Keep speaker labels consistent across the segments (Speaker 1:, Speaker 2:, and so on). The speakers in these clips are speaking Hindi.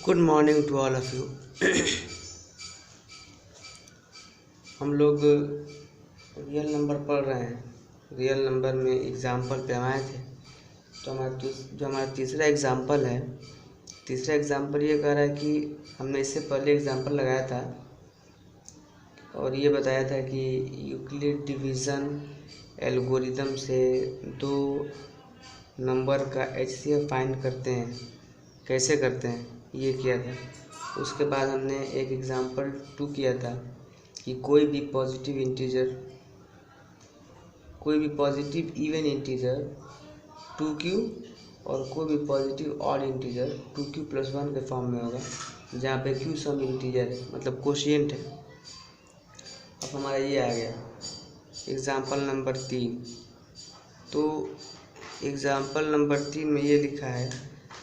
Speaker 1: Good morning to all of you. हम लोग रियल नंबर पढ़ रहे हैं। रियल नंबर में एग्ज़ाम्पल पे हम आए थे। तो हमारा तीसरा एग्ज़ाम्पल है। तीसरा एग्ज़ाम्पल ये कह रहा है कि हमने इससे पहले एग्ज़ाम्पल लगाया था और ये बताया था कि यूक्लिड डिवीज़न एल्गोरिदम से दो नंबर का एचसीएफ फाइंड करते हैं। कैसे करते हैं ये किया था। उसके बाद हमने एक एग्ज़ाम्पल 2 किया था कि कोई भी पॉजिटिव इवन इंटीजर 2q और कोई भी पॉजिटिव ऑड इंटीजर 2q + 1 के फॉर्म में होगा, जहाँ पे q सम इंटीजर है, मतलब कोशिएंट है। अब हमारा ये आ गया एग्ज़ाम्पल नंबर 3। तो एग्ज़ाम्पल नंबर 3 में ये लिखा है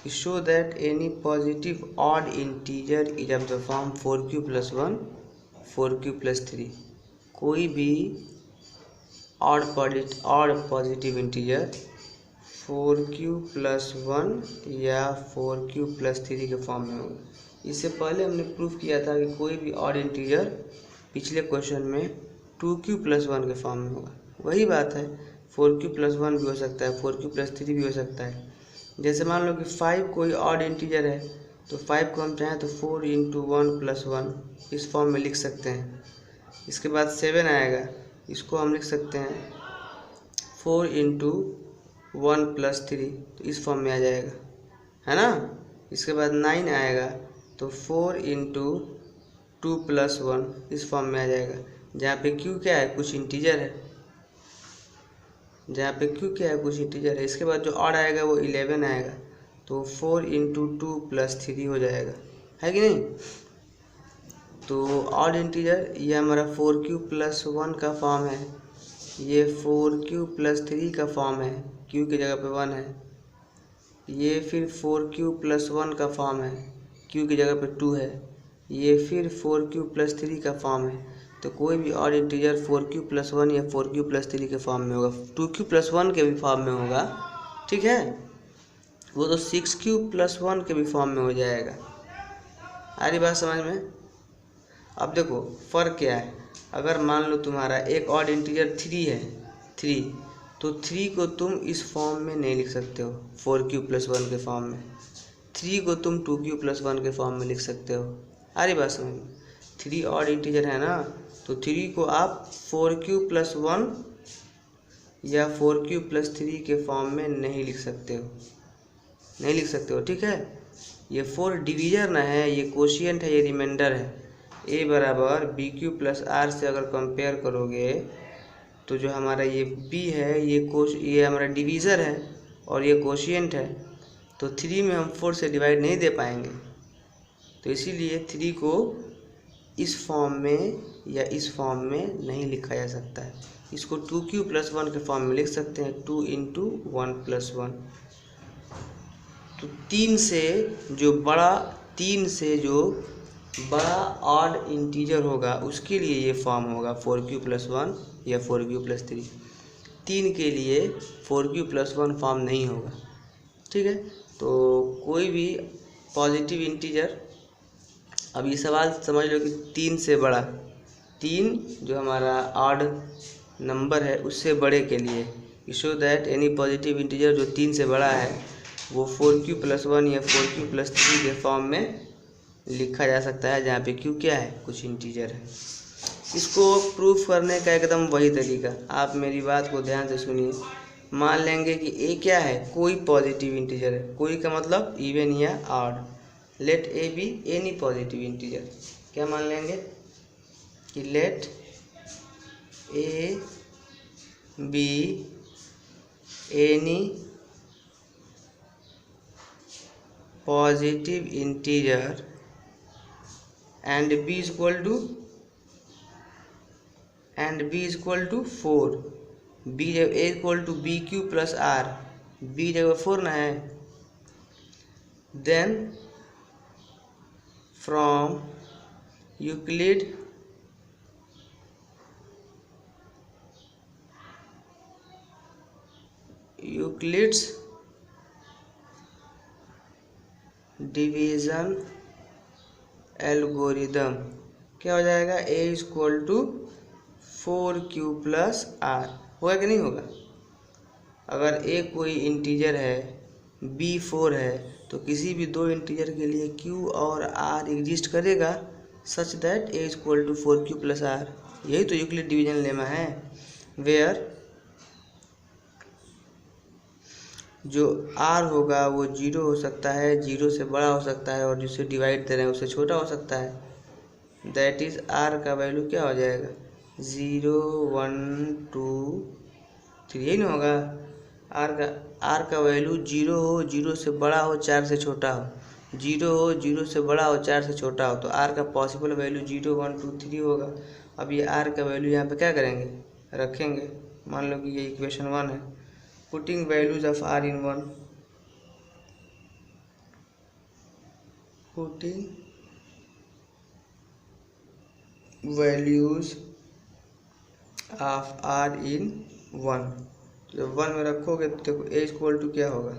Speaker 1: कि show that any positive odd integer is of the form 4q + 1 4q + 3। कोई भी ऑड पॉजिटिव इंटीजर 4q + 1 या 4q + 3 के फॉर्म में होगा। इससे पहले हमने प्रूफ किया था कि कोई भी ऑड इंटीजर पिछले क्वेश्चन में 2q + 1 के फॉर्म में होगा। वही बात है, 4q + 1 भी हो सकता है, 4q + 3 भी हो सकता है। जैसे मान लो कि 5 कोई ऑड इंटीजर है, तो 5 को हम चाहें तो 4 × 1 + 1 इस फॉर्म में लिख सकते हैं। इसके बाद 7 आएगा, इसको हम लिख सकते हैं 4 × 1 + 3, तो इस फॉर्म में आ जाएगा, है ना। इसके बाद 9 आएगा तो 4 × 2 + 1 इस फॉर्म में आ जाएगा, जहाँ पे q क्या है, कुछ इंटीजर है। इसके बाद जो और आएगा वो 11 आएगा, तो 4 × 2 + 3 हो जाएगा, है कि नहीं। तो ऑड इंटीजर ये हमारा 4q + 1 का फॉर्म है, ये 4q + 3 का फॉर्म है, q की जगह पे 1 है। ये फिर 4q + 1 का फॉर्म है, q की जगह पे 2 है। ये फिर 4q + 3 का फॉर्म है। तो कोई भी ऑड इंटीजर 4q + 1 या 4q + 3 के फॉर्म में होगा, 2q + 1 के भी फॉर्म में होगा, ठीक है। वो तो 6q + 1 के भी फॉर्म में हो जाएगा। आ रही बात समझ में। अब देखो फ़र्क क्या है। अगर मान लो तुम्हारा एक ऑड इंटीजर 3 है, 3, तो 3 को तुम इस फॉर्म में नहीं लिख सकते हो, 4q + 1 के फॉर्म में। 3 को तुम 2q + 1 के फॉर्म में लिख सकते हो। आ रही बात समझ में। 3 ऑड इंटीजर है ना, तो 3 को आप 4q + 1 या 4q + 3 के फॉर्म में नहीं लिख सकते हो, ठीक है। ये 4 डिवीजर ना है, ये कोशिएंट है, ये रिमाइंडर है। a बराबर bq + r से अगर कंपेयर करोगे तो जो हमारा ये b है, ये हमारा डिवीज़र है और ये कोशिएंट है। तो 3 में हम 4 से डिवाइड नहीं दे पाएंगे, तो इसीलिए 3 को इस फॉर्म में या इस फॉर्म में नहीं लिखा जा सकता है। इसको 2q + 1 के फॉर्म में लिख सकते हैं, 2 × 1 + 1। तो 3 से जो बड़ा ऑड इंटीजर होगा उसके लिए ये फॉर्म होगा 4q + 1 या 4q + 3। 3 के लिए 4q + 1 फॉर्म नहीं होगा, ठीक है। तो कोई भी पॉजिटिव इंटीजर, अब ये सवाल समझ लो कि 3 से बड़ा, 3 जो हमारा ऑड नंबर है उससे बड़े के लिए show that any positive integer जो 3 से बड़ा है वो 4q + 1 या 4q + 3 के फॉर्म में लिखा जा सकता है, जहाँ पे q क्या है, कुछ इंटीजर है। इसको प्रूफ करने का एकदम वही तरीका, आप मेरी बात को ध्यान से सुनिए। मान लेंगे कि a क्या है, कोई पॉजिटिव इंटीजर है, कोई का मतलब इवन या odd. Let a be any positive integer. क्या मान लेंगे कि let a be any positive integer and b is equal to 4। b जब a equal to bq + r, b जगह 4 ना है, then from Euclid's division algorithm क्या हो जाएगा, a=4q+r होगा कि नहीं होगा। अगर a कोई इंटीजर है, b 4 है, तो किसी भी दो इंटीजर के लिए q और r एग्जिस्ट करेगा सच दैट a=4q+r। यही तो यूक्लिड डिवीजन लेमा है, वेयर जो r होगा वो 0 हो सकता है, 0 से बड़ा हो सकता है, और जिसे डिवाइड दे रहे हैं उससे छोटा हो सकता है। दैट इज़ r का वैल्यू क्या हो जाएगा, 0 1 2 3, यही ना होगा। r का वैल्यू 0 हो, 0 से बड़ा हो, 4 से छोटा हो, 0 हो, 0 से बड़ा हो, 4 से छोटा हो, तो r का पॉसिबल वैल्यू 0 1 2 3 होगा। अब ये r का वैल्यू यहाँ पे क्या करेंगे, रखेंगे। मान लो कि ये इक्वेशन 1 है, putting values of r in 1, putting values of r in 1। जब 1 में रखोगे तो देखो a क्या होगा,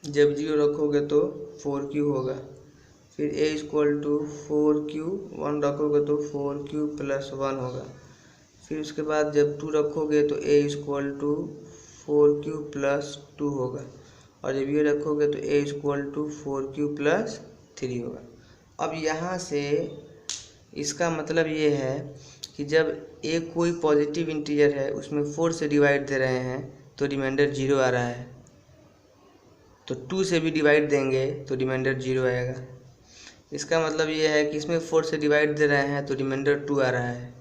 Speaker 1: जब 0 रखोगे तो 4q होगा, फिर a=4q, 1 रखोगे तो 4q+1 होगा, फिर उसके बाद जब 2 रखोगे तो a=4q+2 होगा, और जब ये रखोगे तो a=4q+3 होगा। अब यहाँ से इसका मतलब ये है कि जब a कोई पॉजिटिव इंटीजर है, उसमें 4 से डिवाइड दे रहे हैं तो रिमाइंडर 0 आ रहा है, तो 2 से भी डिवाइड देंगे तो रिमाइंडर 0 आएगा। इसका मतलब ये है कि इसमें 4 से डिवाइड दे रहे हैं तो रिमाइंडर 2 आ रहा है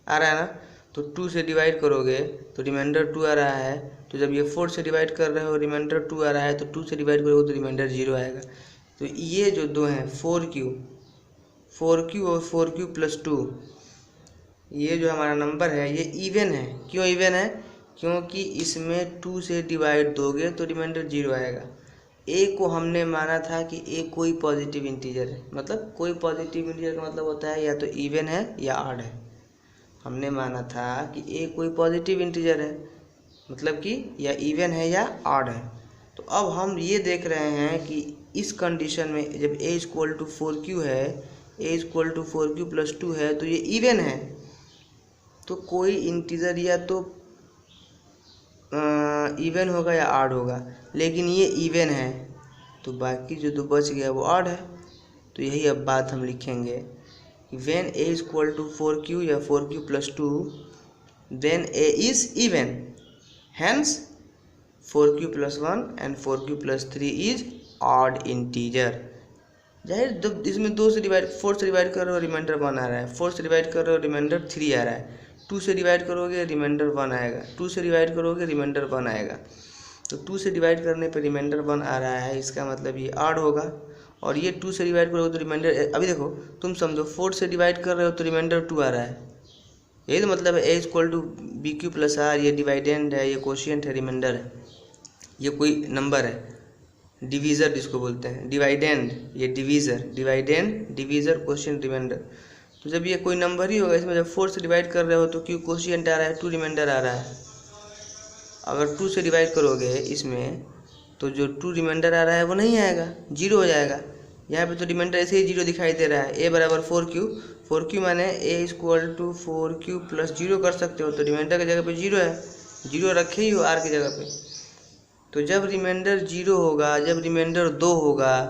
Speaker 1: ना। तो 2 से डिवाइड करोगे तो रिमाइंडर 2 आ रहा है, तो जब ये 4 से डिवाइड कर रहे हो रिमाइंडर 2 आ रहा है, तो 2 से डिवाइड करोगे तो रिमाइंडर 0 आएगा। तो ये जो दो हैं 4q और 4q+2, ये जो हमारा नंबर है ये इवन है। क्यों इवन है, क्योंकि इसमें 2 से डिवाइड दोगे तो रिमाइंडर 0 आएगा। a को हमने माना था कि a कोई पॉजिटिव इंटीजर है, मतलब कोई पॉजिटिव इंटीजर का मतलब होता है या तो इवन है या ऑड है। हमने माना था कि a कोई पॉजिटिव इंटीजर है, मतलब कि या इवन है या ऑड है। तो अब हम ये देख रहे हैं कि इस कंडीशन में जब a=4q है, a=4q+2 है, तो ये इवन है, तो कोई इंटीजर या तो इवन होगा या ऑड होगा, लेकिन ये इवन है तो बाकी जो दो बच गया वो ऑड है। तो यही अब बात हम लिखेंगे कि व्हेन a=4q या 4q+2 then a is even, hence 4q+1 and 4q+3 is odd integer. जाहिर जब इसमें 4 से डिवाइड कर रहे हो रिमाइंडर 1 आ रहा है, 4 से डिवाइड कर रहे हो रिमाइंडर 3 आ रहा है, 2 से डिवाइड करोगे रिमाइंडर 1 आएगा, 2 से डिवाइड करोगे रिमाइंडर 1 आएगा। तो 2 से डिवाइड करने पर रिमाइंडर 1 आ रहा है, इसका मतलब ये ऑड होगा। और ये 2 से डिवाइड करोगे तो रिमाइंडर, अभी देखो तुम समझो 4 से डिवाइड कर रहे हो तो रिमाइंडर 2 आ रहा है, यही तो मतलब है a=bq+r। ये डिवाइडेंड है, ये कोशिएंट है, रिमाइंडर है, ये कोई नंबर है, डिवीज़र जिसको बोलते हैं, डिवाइडेंड ये divisor, dividend divisor quotient remainder. तो जब ये कोई नंबर ही होगा, इसमें जब 4 से डिवाइड कर रहे हो तो क्यों कोशिएंट आ रहा है, 2 रिमाइंडर आ रहा है। अगर 2 से डिवाइड करोगे इसमें तो जो 2 रिमाइंडर आ रहा है वो नहीं आएगा, 0 हो जाएगा। यहाँ पे तो रिमाइंडर ऐसे ही 0 दिखाई दे रहा है। a=4q माने a=4q+0 कर सकते हो, तो रिमाइंडर की जगह पे 0 है, 0 रखे ही हो r की जगह पे। तो जब रिमाइंडर 0 होगा, जब रिमाइंडर 2 होगा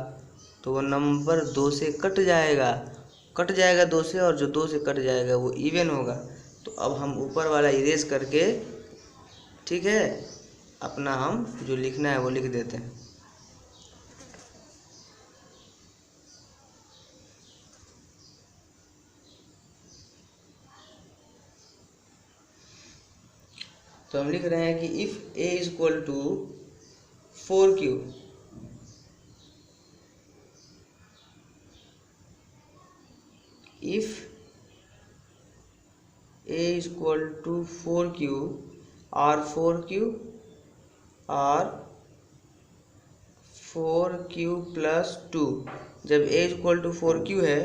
Speaker 1: तो वो नंबर 2 से कट जाएगा 2 से, और जो 2 से कट जाएगा वो इवन होगा। तो अब हम ऊपर वाला इरेज करके, ठीक है, अपना हम जो लिखना है वो लिख देते हैं। तो हम लिख रहे हैं कि if a=4q if a=4q or 4q or 4q+2, जब a=4q है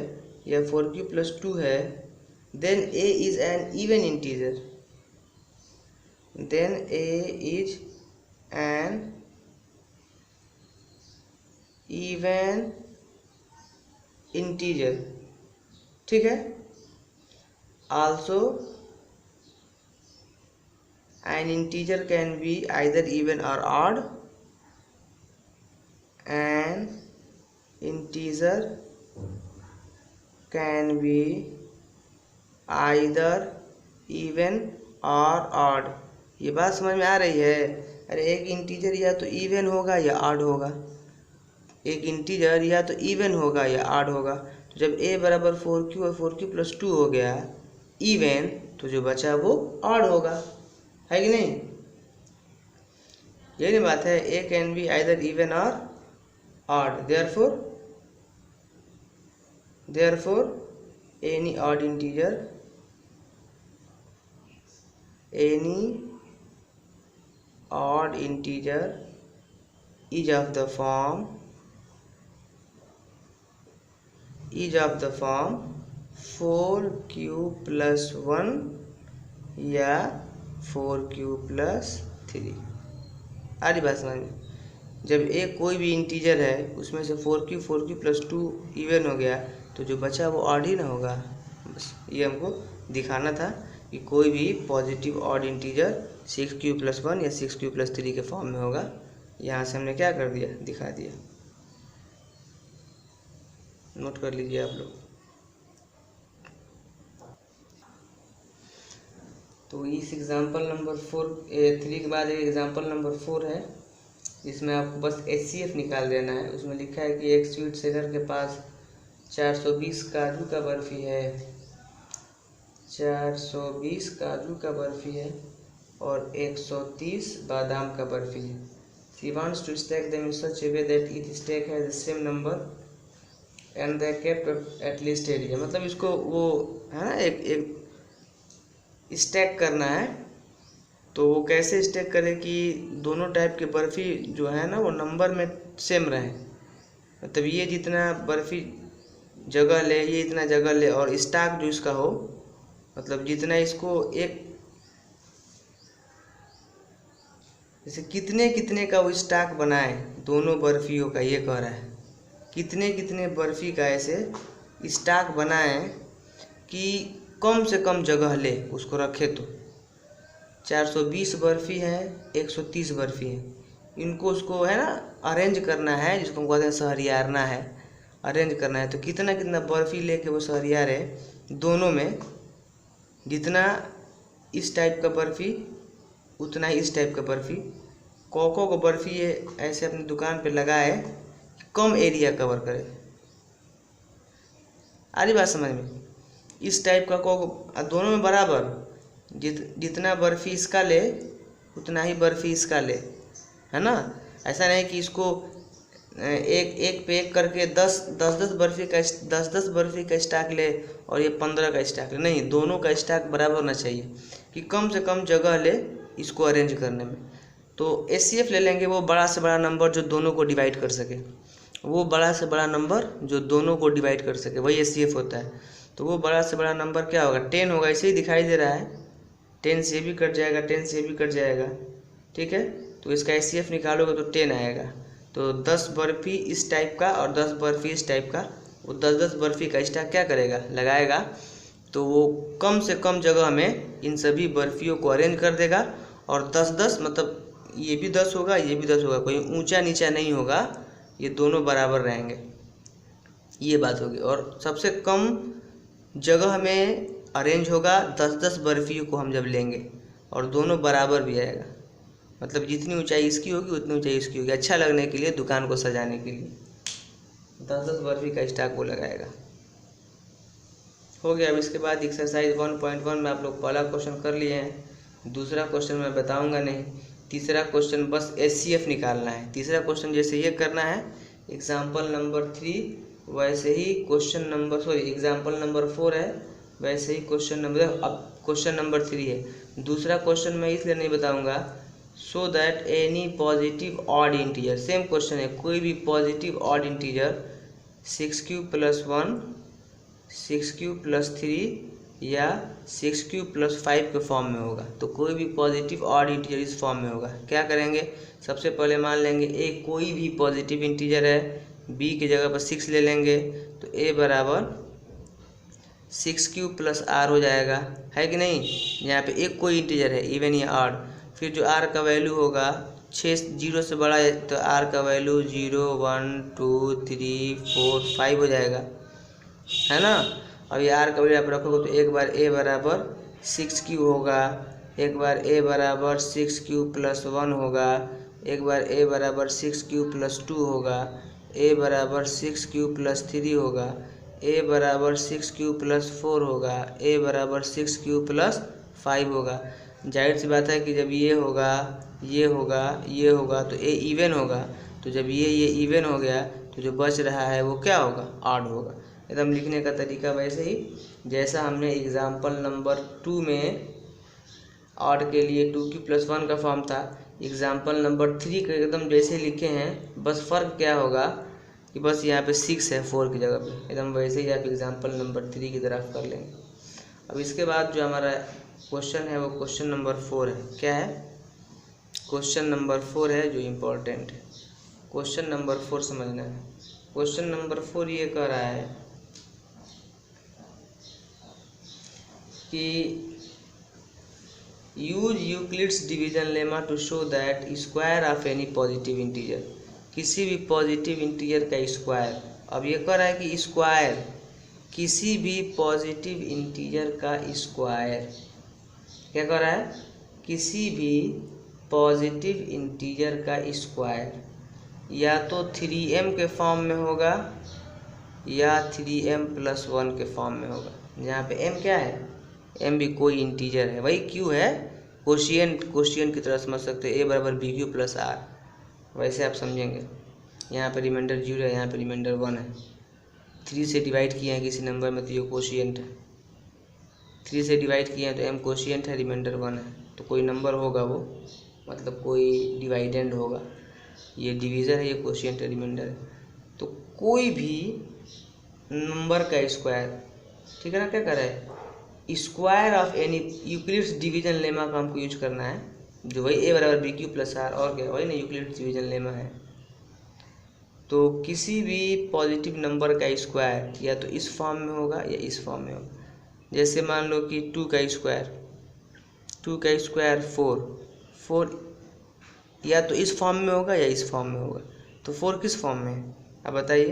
Speaker 1: या 4q+2 है, then a is an even integer, then a is an even integer, ठीक है। Also an integer can be either even or odd, an integer can be either even or odd. ये बात समझ में आ रही है? अरे एक इंटीजर या तो इवन होगा या ऑड होगा, एक इंटीजर या तो इवन होगा या ऑड होगा। तो जब a बराबर 4q और 4q प्लस 2 हो गया इवन, तो जो बचा वो ऑड होगा, है कि नहीं? यही बात है, a can be either even or odd, therefore any odd integer is of the form 4q plus 1 या 4q plus 3। आ रही बात समझ में? जब एक कोई भी इंटीजर है उसमें से 4q प्लस 2 इवन हो गया, तो जो बचा वो ऑड ही ना होगा। बस ये हमको दिखाना था कि कोई भी positive odd integer 6q plus 1 या 6q प्लस 3 के फॉर्म में होगा। यहाँ से हमने क्या कर दिया, दिखा दिया। नोट कर लीजिए आप लोग। तो इस एग्जाम्पल नंबर 3 के बाद एक एग्जाम्पल नंबर 4 है, जिसमें आपको बस HCF निकाल देना है। उसमें लिखा है कि एक स्वीट सेलर के पास 420 काजू का बर्फ़ी है, 420 काजू का बर्फ़ी है और 130 बादाम का बर्फ़ी है। He wants to stack them in such a way that each stack has the same number and they kept at least area। मतलब इसको वो है ना, एक स्टैक करना है। तो वो कैसे स्टैक करे कि दोनों टाइप के बर्फ़ी जो है ना वो नंबर में सेम रहे। मतलब ये जितना बर्फ़ी जगह ले, ये इतना जगह ले, और स्टॉक जो इसका हो, मतलब जितना इसको एक जैसे कितने कितने का वो स्टॉक बनाए दोनों बर्फ़ियों का, ये कह रहा है कितने कितने बर्फ़ी का ऐसे स्टॉक बनाए कि कम से कम जगह ले उसको रखे। तो 420 बर्फ़ी है, 130 बर्फ़ी है, इनको उसको है ना अरेंज करना है, जिसको हम कहते हैं सहरियारना है, अरेंज करना है। तो कितना कितना बर्फ़ी लेके वो सहरियार है दोनों में, जितना इस टाइप का बर्फ़ी उतना ही इस टाइप का बर्फ़ी। कोको को बर्फ़ी ये ऐसे अपनी दुकान पे लगाए, कम एरिया कवर करे। आ रही बात समझ में? इस टाइप का कोको दोनों में बराबर, जितना बर्फ़ी इसका ले उतना ही बर्फ़ी इसका ले, है ना। ऐसा नहीं कि इसको एक पे एक करके 10 बर्फ़ी का स्टॉक ले और ये 15 का स्टॉक ले, नहीं, दोनों का स्टॉक बराबर होना चाहिए कि कम से कम जगह ले इसको अरेंज करने में। तो HCF ले लेंगे वो बड़ा से बड़ा नंबर जो दोनों को डिवाइड कर सके, वो बड़ा से बड़ा नंबर जो दोनों को डिवाइड कर सके, वही HCF होता है। तो वो बड़ा से बड़ा नंबर क्या होगा, 10 होगा। ऐसे ही दिखाई दे रहा है, 10 से भी कट जाएगा, 10 से भी कट जाएगा, ठीक है। तो इसका HCF निकालोगे तो 10 आएगा। तो 10 बर्फ़ी इस टाइप का और 10 बर्फ़ी इस टाइप का, वो 10 बर्फ़ी का स्टॉक क्या करेगा, लगाएगा। तो वो कम से कम जगह में इन सभी बर्फ़ियों को अरेंज कर देगा। और 10 मतलब ये भी 10 होगा, ये भी 10 होगा, कोई ऊंचा नीचा नहीं होगा, ये दोनों बराबर रहेंगे, ये बात होगी। और सबसे कम जगह में अरेंज होगा 10 बर्फ़ियों को हम जब लेंगे, और दोनों बराबर भी आएगा। मतलब जितनी ऊंचाई इसकी होगी उतनी ऊंचाई इसकी होगी, अच्छा लगने के लिए, दुकान को सजाने के लिए 10 बर्फ़ी का स्टॉक वो लगाएगा। हो गया। अब इसके बाद एक्सरसाइज 1.1 में आप लोग पहला क्वेश्चन कर लिए हैं, दूसरा क्वेश्चन मैं बताऊंगा नहीं, तीसरा क्वेश्चन बस HCF निकालना है। तीसरा क्वेश्चन जैसे ये करना है एग्जाम्पल नंबर 3, वैसे ही क्वेश्चन नंबर एग्जाम्पल नंबर 4 है, वैसे ही क्वेश्चन नंबर 3 है। दूसरा क्वेश्चन मैं इसलिए नहीं बताऊंगा, so that any positive odd integer, same question है, कोई भी positive odd integer 6q plus 1, 6q plus 3 या 6q प्लस 5 के फॉर्म में होगा। तो कोई भी पॉजिटिव ऑड इंटीजर इस फॉर्म में होगा। क्या करेंगे, सबसे पहले मान लेंगे एक कोई भी पॉजिटिव इंटीजर है बी की जगह पर 6 ले लेंगे तो a बराबर 6 प्लस r हो जाएगा, है कि नहीं। यहाँ पे एक कोई इंटीजर है, इवन या ऑड। फिर जो r का वैल्यू होगा 6 0 से बड़ा है तो r का वैल्यू 0 1 2 3 4 5 हो जाएगा, है ना। अब ये r का वैल्यू आप रखोगे तो एक बार a बराबर 6 होगा, एक बार a बराबर 6 प्लस 1 होगा, एक बार a बराबर 6 प्लस 2 होगा, a बराबर 6 प्लस 3 होगा, a बराबर 6 प्लस 4 होगा, a बराबर 6 प्लस 5 होगा। जाहिर सी बात है कि जब ये होगा ये होगा ये होगा तो a इवन होगा, तो जब ये इवन हो गया तो जो बच रहा है वो क्या होगा, ऑड होगा। एकदम लिखने का तरीका वैसे ही जैसा हमने एग्जाम्पल नंबर 2 में ऑड के लिए 2 प्लस 1 का फॉर्म था, एग्जाम्पल नंबर 3 का एकदम जैसे लिखे हैं, बस फ़र्क क्या होगा कि बस यहाँ पे 6 है 4 की जगह पे, एकदम वैसे ही आप एग्जाम्पल नंबर 3 की तरफ कर लेंगे। अब इसके बाद जो हमारा क्वेश्चन है वो क्वेश्चन नंबर 4 है। क्या है, क्वेश्चन नंबर 4 है जो इम्पोर्टेंट है। क्वेश्चन नंबर 4 समझना है। क्वेश्चन नंबर 4 ये कह रहा है कि use Euclid's division lemma to show that square of any positive integer, किसी भी पॉजिटिव इंटीजर का स्क्वायर। अब ये कह रहा है कि स्क्वायर किसी भी पॉजिटिव इंटीजर का स्क्वायर, क्या कह रहा है, किसी भी पॉजिटिव इंटीजर का स्क्वायर या तो 3m के फॉर्म में होगा या 3m प्लस 1 के फॉर्म में होगा। जहाँ पे m क्या है, m भी कोई इंटीजर है, वही q है, कोशिएंट की तरह समझ सकते हैं, a बराबर bq प्लस r, वैसे आप समझेंगे। यहाँ पे रिमाइंडर 0 है, यहाँ पे रिमाइंडर 1 है। 3 से डिवाइड किए हैं किसी नंबर में तो ये कोशिएंट है, 3 से डिवाइड किए हैं तो m कोशिएंट है, रिमाइंडर 1 है, तो कोई नंबर होगा वो, मतलब कोई डिवाइडेंड होगा। ये डिवीज़र है, ये कोशिएंट है, रिमाइंडर है। तो कोई भी नंबर का स्क्वायर, ठीक है ना, क्या कर रहा है, square of any Euclid's division lemma का हमको यूज करना है, जो वही a बराबर bq प्लस r, और क्या वही ना यूक्लिड्स डिवीजन लेमा है। तो किसी भी पॉजिटिव नंबर का स्क्वायर या तो इस फॉर्म में होगा या इस फॉर्म में होगा। जैसे मान लो कि 2 का स्क्वायर 4 या तो इस फॉर्म में होगा या इस फॉर्म में होगा। तो 4 किस फॉर्म में है, अब बताइए,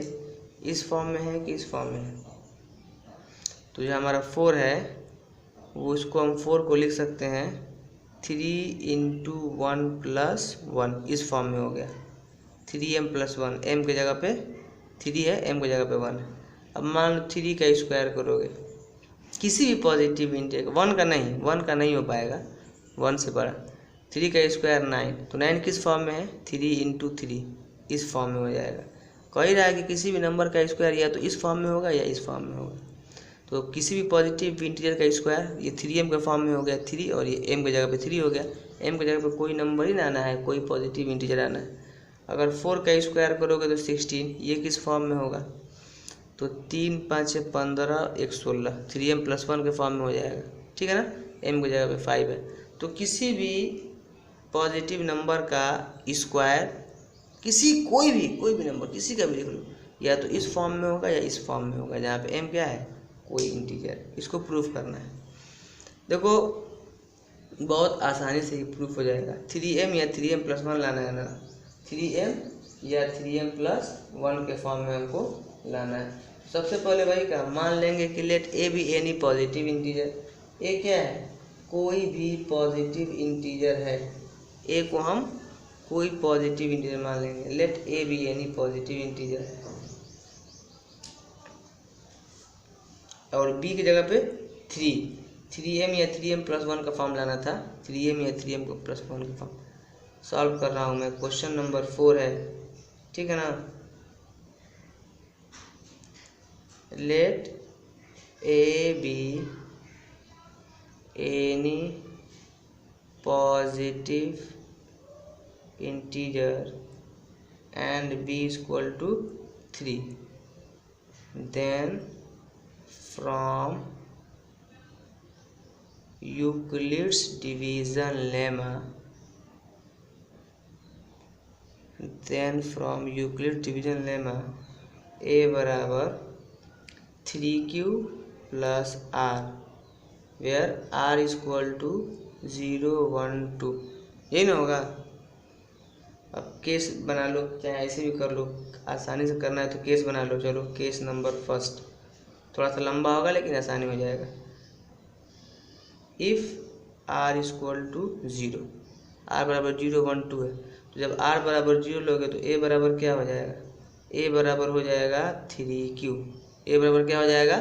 Speaker 1: इस फॉर्म में है कि इस फॉर्म में है। तो जो हमारा 4 है वो उसको हम 4 को लिख सकते हैं 3 × 1 + 1, इस फॉर्म में हो गया 3m प्लस 1, m की जगह पे 3 है, m की जगह पे 1 है। अब मान लो 3 का स्क्वायर करोगे किसी भी पॉजिटिव इंटीजर, 1 का नहीं हो पाएगा, 1 से बड़ा। 3 का स्क्वायर 9, तो 9 किस फॉर्म में है, 3 × 3, इस फॉर्म में हो जाएगा। कह रहा है कि किसी भी नंबर का स्क्वायर या तो इस फॉर्म में होगा या इस फॉर्म में होगा। तो किसी भी पॉजिटिव इंटीजर का स्क्वायर, ये 3m के फॉर्म में हो गया 3, और ये m की जगह पे 3 हो गया। m की जगह पे कोई नंबर ही ना आना है, कोई पॉजिटिव इंटीजर आना है। अगर 4 का स्क्वायर करोगे तो 16, ये किस फॉर्म में होगा, तो 3 × 5 = 15, 1 = 16, 3m प्लस 1 के फॉर्म में हो जाएगा, ठीक है ना। m की जगह पे 5 है। तो किसी भी पॉजिटिव नंबर का स्क्वायर, कोई भी नंबर किसी का भी लिख लो, या तो इस फॉर्म में होगा या इस फॉर्म में होगा, जहाँ पे m क्या है, कोई इंटीजर। इसको प्रूफ करना है। देखो बहुत आसानी से ही प्रूफ हो जाएगा। 3m या 3m प्लस 1 लाना है ना, 3m या 3m प्लस 1 के फॉर्म में हमको लाना है। सबसे पहले भाई का मान लेंगे कि लेट a भी एनी पॉजिटिव इंटीजर। a क्या है, कोई भी पॉजिटिव इंटीजर है। a को हम कोई पॉजिटिव इंटीजर मान लेंगे, लेट a भी एनी पॉजिटिव इंटीजर है। और b की जगह पे 3m या 3m प्लस 1 का फॉर्म लाना था, 3m या 3m को प्लस 1 का फॉर्म सॉल्व कर रहा हूँ मैं। क्वेश्चन नंबर 4 है, ठीक है ना। Let a be any positive integer and b = 3, then from Euclid's division lemma, a बराबर 3q plus r, where r equal to 0 1 2, यही ना होगा। अब केस बना लो, चाहे ऐसे भी कर लो, आसानी से करना है तो केस बना लो। चलो केस नंबर फर्स्ट, थोड़ा सा लंबा होगा लेकिन आसानी हो जाएगा। If r equal to 0, r बराबर 0 1 2 है, तो जब आर बराबर 0 लोगे तो ए बराबर क्या हो जाएगा, ए बराबर हो जाएगा 3q। ए बराबर क्या हो जाएगा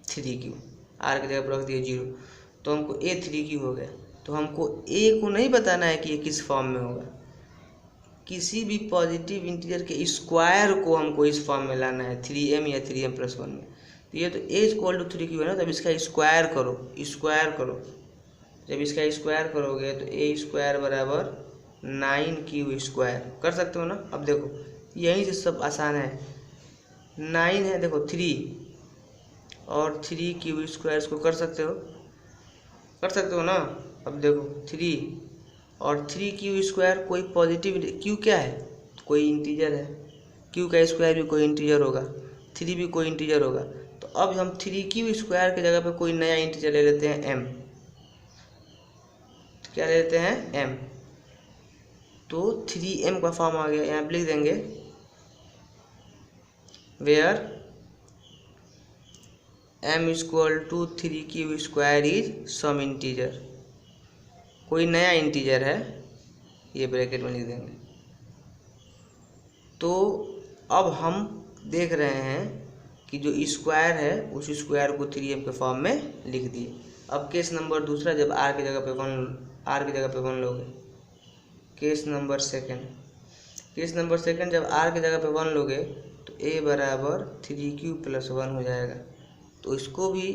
Speaker 1: 3q, आर की जगह पर रख दिए 0, तो हमको ए 3q हो गया। तो हमको ए को नहीं बताना है कि ये किस फॉर्म में होगा, किसी भी पॉजिटिव इंटीजर के स्क्वायर को हमको इस फॉर्म में लाना है 3m या 3m प्लस 1 में। तो ये तो ए इक्वल टू 3q है ना, तब इसका स्क्वायर करो, स्क्वायर करो। जब इसका स्क्वायर करोगे तो ए स्क्वायर बराबर 9q स्क्वायर, कर सकते हो ना। अब देखो यहीं से सब आसान है, 9 है, देखो 3 और 3q स्क्वायर, इसको कर सकते हो, कर सकते हो ना। अब देखो 3 और 3q स्क्वायर, कोई पॉजिटिव, q क्या है, कोई इंटीजर है, q का स्क्वायर भी कोई इंटीजर होगा, 3 भी कोई इंटीजर होगा। तो अब हम 3q स्क्वायर की जगह पे कोई नया इंटीजर ले लेते हैं m, तो क्या ले लेते हैं m, तो 3m का फॉर्म आ गया। यहाँ पे लिख देंगे where m equal to 3q square is some integer, कोई नया इंटीजर है, ये ब्रैकेट में लिख देंगे। तो अब हम देख रहे हैं कि जो स्क्वायर है उस स्क्वायर को 3m के फॉर्म में लिख दिए। अब केस नंबर दूसरा, जब r की जगह पे 1 लोगे। Case number second, case number second, जब r की जगह पे 1 लोगे तो a बराबर 3q प्लस 1 हो जाएगा। तो इसको भी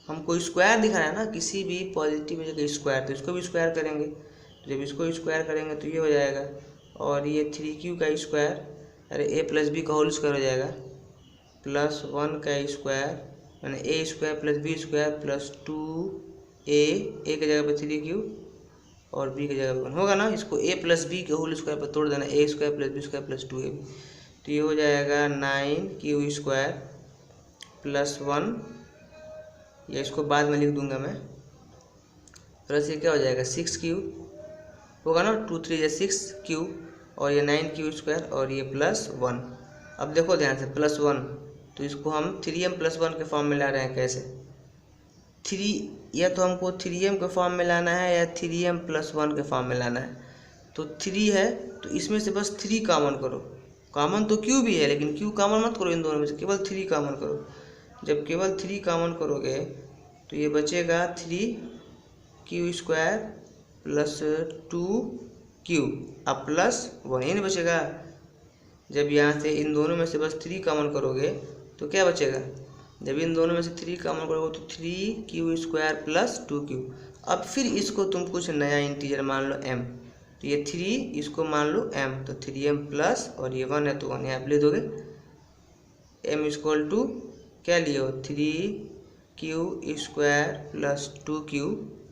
Speaker 1: हमको स्क्वायर दिखाना है ना, किसी भी पॉजिटिव जगह स्क्वायर, तो इसको भी स्क्वायर करेंगे। तो जब इसको स्क्वायर करेंगे तो ये हो जाएगा, और ये 3q का स्क्वायर, अरे a प्लस बी का होल स्क्वायर हो जाएगा, प्लस 1 का स्क्वायर, यानी a square plus b square plus 2a, a की जगह पे 3q और बी की जगह पे 1 होगा ना। इसको a प्लस बी के होल स्क्वायर पर तोड़ देना, a square plus b square plus 2ab, तो ये हो जाएगा 9q स्क्वायर प्लस 1, या इसको बाद में लिख दूंगा मैं, प्लस ये क्या हो जाएगा 6q होगा ना, 2 3 या 6q, और ये 9q स्क्वायर और ये प्लस 1। अब देखो ध्यान से, प्लस 1, तो इसको हम 3m प्लस 1 के फॉर्म में ला रहे हैं। कैसे 3, या तो हमको 3m के फॉर्म में लाना है या 3m प्लस 1 के फॉर्म में लाना है। तो 3 है तो इसमें से बस 3 कॉमन करो, कॉमन तो q भी है लेकिन q कॉमन मत करो, इन दोनों में से केवल 3 कॉमन करो। जब केवल 3 कॉमन करोगे तो ये बचेगा 3q स्क्वायर प्लस 2q अब प्लस 1, ही नहीं बचेगा। जब यहाँ से इन दोनों में से बस 3 कॉमन करोगे तो क्या बचेगा, जब इन दोनों में से 3 कॉमन करोगे तो 3q स्क्वायर प्लस 2q। अब फिर इसको तुम कुछ नया इंटीजर मान लो m, तो ये 3 इसको मान लो m, तो 3m प्लस, और ये 1 है तो 1 यहाँ पे ले दोगे। m इक्वल टू क्या लिए हो, 3q square plus 2q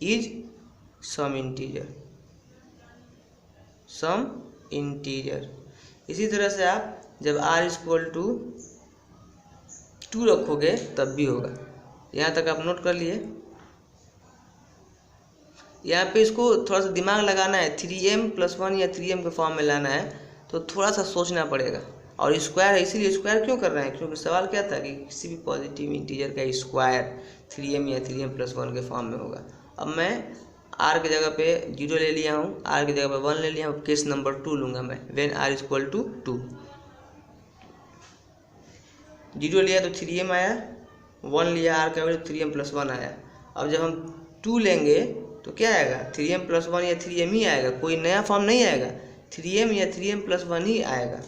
Speaker 1: is some integer, some integer. इसी तरह से आप जब r इक्वल टू 2 रखोगे तब भी होगा। यहाँ तक आप नोट कर लिए। यहाँ पे इसको थोड़ा सा दिमाग लगाना है, 3m प्लस 1 या 3m के फॉर्म में लाना है तो थोड़ा सा सोचना पड़ेगा। और स्क्वायर है, इसीलिए स्क्वायर क्यों कर रहे हैं, क्योंकि सवाल क्या था कि किसी भी पॉजिटिव इंटीजर का स्क्वायर 3m या 3m प्लस 1 के फॉर्म में होगा। अब मैं r की जगह पे 0 ले लिया हूँ, r की जगह पे 1 ले लिया हूँ। केस नंबर 2 लूँगा मैं, व्हेन r इक्वल टू 2। 0 लिया तो 3m आया, 1 लिया r का वैल्यू 3m प्लस 1 आया। अब जब हम 2 लेंगे तो क्या आएगा, 3m प्लस 1 या 3m ही आएगा, कोई नया फॉर्म नहीं आएगा, 3m या 3m प्लस 1 ही आएगा।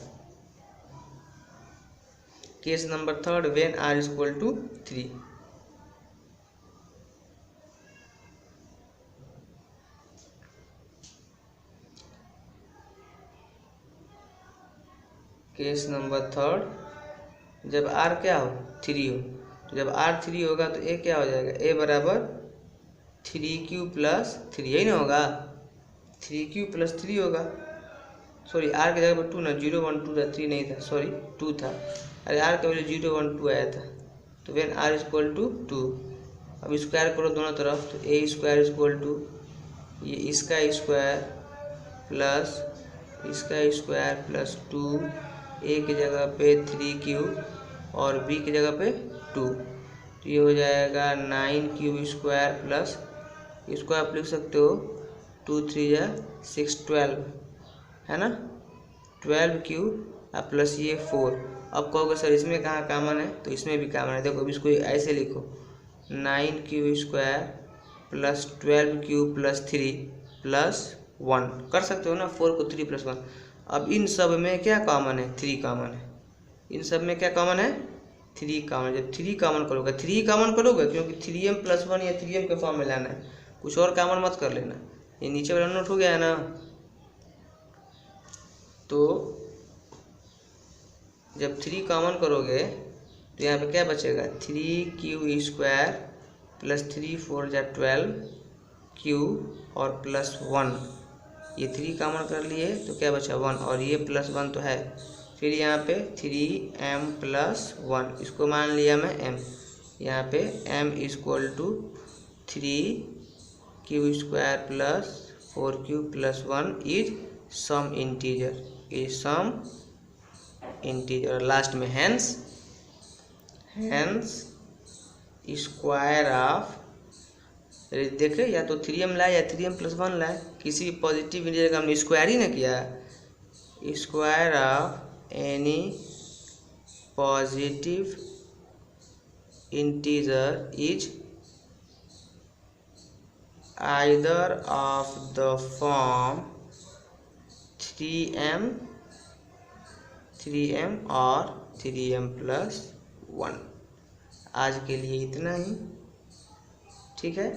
Speaker 1: Case number 3, when r equal to 3। Case number 3, जब r क्या हो 3 हो, तो जब r 3 होगा तो a क्या हो जाएगा, a बराबर 3q प्लस 3, यही ना होगा, 3q प्लस 3 होगा। सॉरी आर की जगह पर 2 ना, 0 1 2 था, 3 नहीं था, सॉरी 2 था। अरे आर का वैल्यू 0 1 2 आया था, तो वेन आर इक्वल टू 2। अब स्क्वायर करो दोनों तरफ, तो ए स्क्वायर इक्वल टू ये इसका स्क्वायर प्लस इसका स्क्वायर प्लस 2, ए की जगह पे 3 क्यूब और बी की जगह पे 2, तो ये हो जाएगा 9 क्यूब स्क्वायर प्लस इसको आप लिख सकते हो 2 3 या 6 12 है ना, 12 क्यूब और प्लस ये 4। अब कहोगे सर इसमें कहाँ कॉमन है, तो इसमें भी कॉमन है। देखो अब इसको ऐसे लिखो 9 cube square plus 12 cube plus 3 plus 1 कर सकते हो ना, 4 को 3 प्लस 1। अब इन सब में क्या कॉमन है, 3 कॉमन है। इन सब में क्या कॉमन है, 3 कॉमन। जब 3 कॉमन करोगे, 3 कॉमन करोगे क्योंकि 3m प्लस 1 या 3m के फॉर्म में लाना है, कुछ और कॉमन मत कर लेना। ये नीचे वाला नोट हो गया है ना। तो जब 3 कॉमन करोगे तो यहाँ पे क्या बचेगा, 3 क्यूब स्क्वायर प्लस 3 4 जा 12 क्यूब और प्लस 1, ये 3 कॉमन कर लिए तो क्या बचा 1, और ये प्लस 1 तो है। फिर यहाँ पे 3m प्लस 1, इसको मान लिया मैं m, यहाँ पे m equal to 3 cube square plus 4 cube plus 1 is some integer, is some integer. Last में हेंस स्क्वायर ऑफ, देखे या तो 3m लाए या 3m प्लस 1 लाए, किसी भी पॉजिटिव इंटीजर का हमने स्क्वायर ही ना किया। Square of any positive integer is either of the form 3m और 3m प्लस 1। आज के लिए इतना ही, ठीक है।